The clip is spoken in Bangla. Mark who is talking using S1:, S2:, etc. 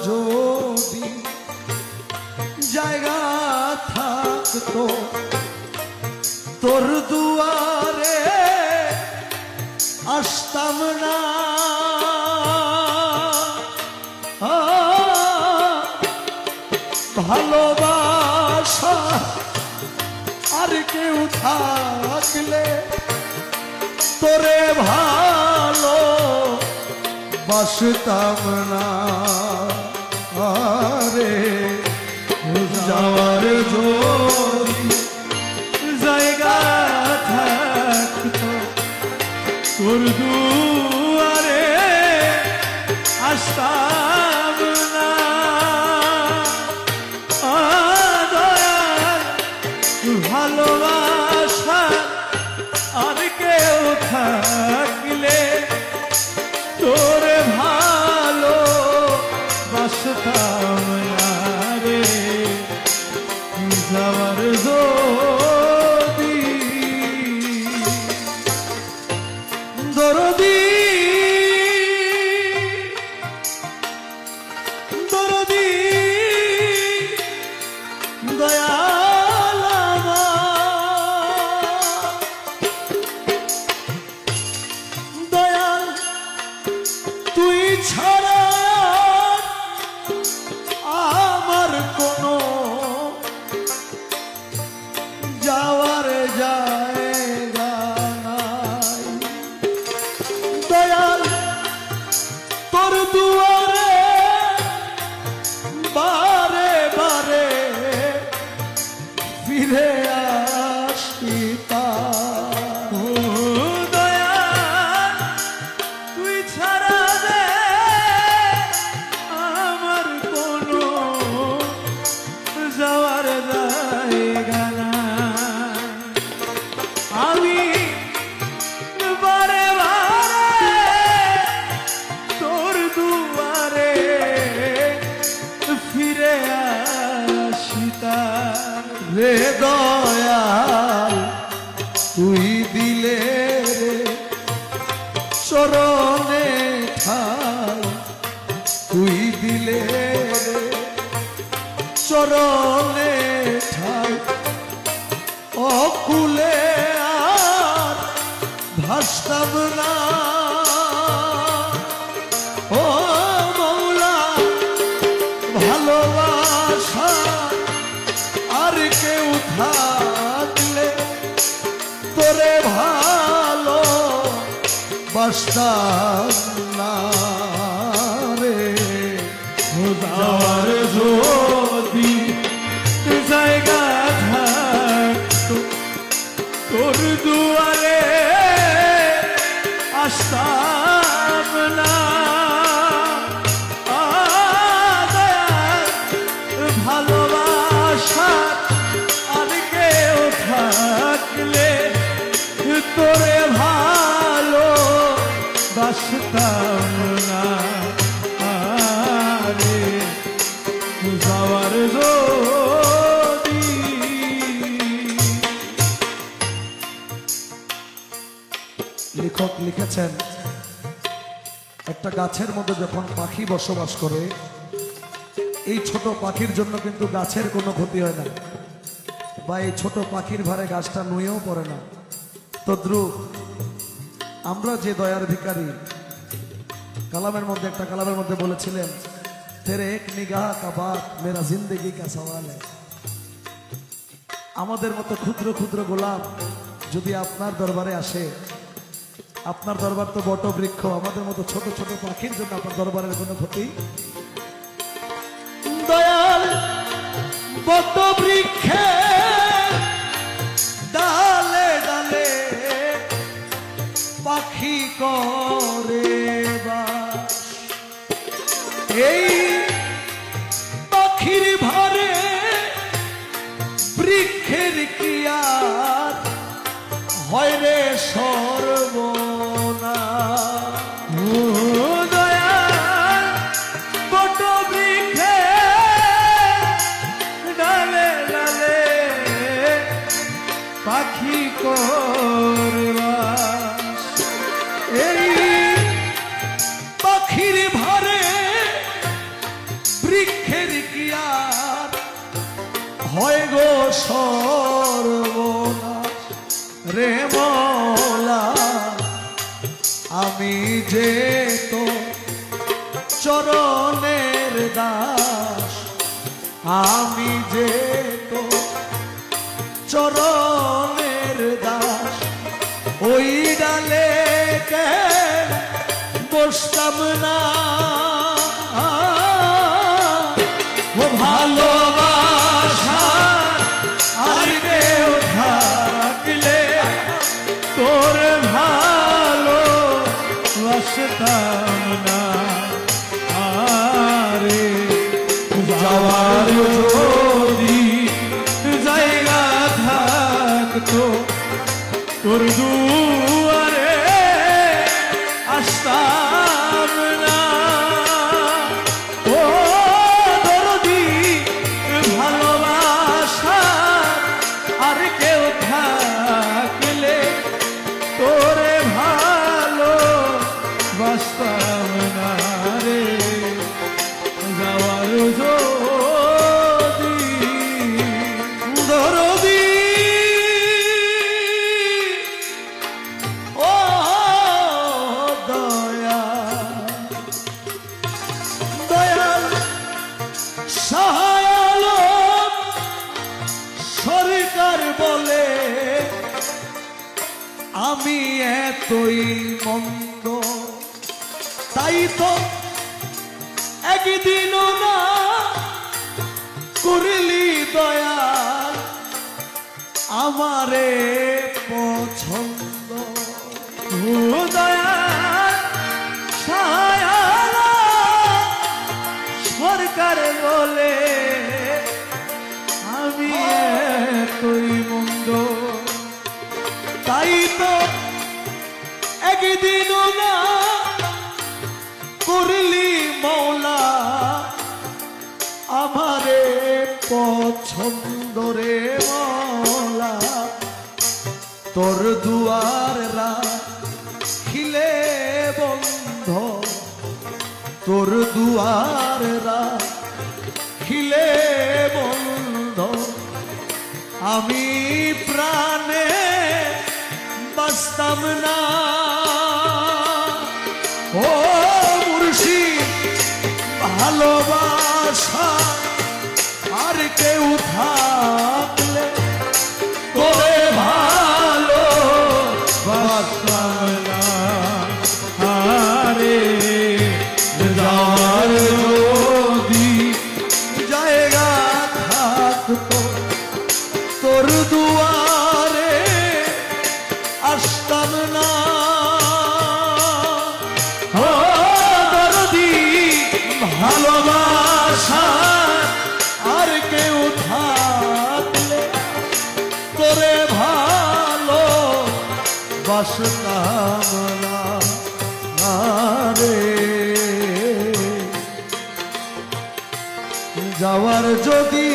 S1: যদি জায়গা থাকতো তোর দুয়ারে আসতাম না, ভালোবাসা আর কেউ থাকলে তোরে ভালো বাসতাম না। আরে যাওয়ার যদি জায়গা থাকতো তোর দুয়ারে আসতাম না, ভালোবাসা আর কেউ থাকলে তোরে ভালো বাসতাম না রে। যাওয়ার যদি দরদি দরদি দয়াল দয়াল তুই ছাড়া আমার কোনো যাওয়ার জায়গা নাই। দয়াল তোর দুয়ারে বারে বারে ফিরে আসি দয়াল তুই ছাড়া রে আমার কোনো যাওয়ার জায়গা না। আমি বারে বারে তোর দুয়ারে ফিরে আসিতা রে। দয়াল তুই দিলে রে চরণে ঠাই, তুই দিলে রে চরণে ঠাই, অকুলে আর ভাসতাম না। ও মৌলা ভালোবাসা আর কেউ থাকলে তোরে ভালো বাসতাম না রে। যাওয়ার যদি জায়গা থাকতো তোর দুয়ারে আসতাম না, ভালোবাসা আর কেউ থাকলে তোরে ভালো বাসতাম না রে। যাওয়ার যদি লেখক লিখেছেন একটা গাছের মধ্যে যখন পাখি বসবাস করে এই ছোট পাখির জন্য কিন্তু গাছের কোনো ক্ষতি হয় না, বা এই ছোট পাখির ভারে গাছটা নুয়েও পড়ে না। তদ্রুপ আমরা যে দয়ার ভিখারি, কালামের মধ্যে একটা কালামের মধ্যে বলেছিলেন তেরে এক নিগাহ কা বাত মেরা জিন্দেগি কা সওয়াল হ্যায়। আমাদের মতো ক্ষুদ্র ক্ষুদ্র গোলাম যদি আপনার দরবারে আসে, আপনার দরবার তো বটবৃক্ষ, আমাদের মতো ছোট ছোট পাখির জন্য আপনার দরবারের কোনো ক্ষতি। দয়াল বটবৃক্ষে ডালে ডালে পাখি করে বাস, এই পাখির ভারে বৃক্ষের কি আর হয় রে সর্বনাশ। দয়াল বটবৃক্ষে ডালে ডালে পাখি করে বাস, এই পাখির ভারে বৃক্ষের কি আর হয় গো সর্বনাশ রে মওলা, আমি যে তো চরণের দাস, আমি যে তো চরণের দাস, ওই ডালে কে বসতাম না। ও ভালোবাসা আর কেউ থাকলে তোর ভালো বাসতাম না। আরে যাওয়ার যদি জায়গা থাকতো তোর দুয়ারে আসতাম না। ও দরদি ভালোবাসা আর কেউ থাকলে তোরে ভালো বাসতাম না রে। যাওয়ার যদি দরদি ও দয়া দয়াল সহায় সরকার বলে আমি এতই মন্দ, তাই তো একদিনও না করলি দয়াল আমারে পছন্দ। ও দয়াল ছায়ালা সরকার বলে আমি এতই মন্দ, তাই তো একদিনও না করলি মওলা আমারে পছন্দ রে মওলা। তোর দুয়ার রাখিলে বন্ধ, তোর দুয়ার রাখিলে বন্ধ, আমি প্রাণে বাঁচতাম না। ও মুর্শিদ ভালোবাসা আর কেউ থাকলে তোরে ভালো বাসতাম না। আরে যাওয়ার যদি জায়গা থাকতো তোর দুয়ারে আসতাম না। ও দরদি ভালোবাসা আর কেউ থাকলে তোরে ভালো বাসতাম না রে। যাওয়ার যদি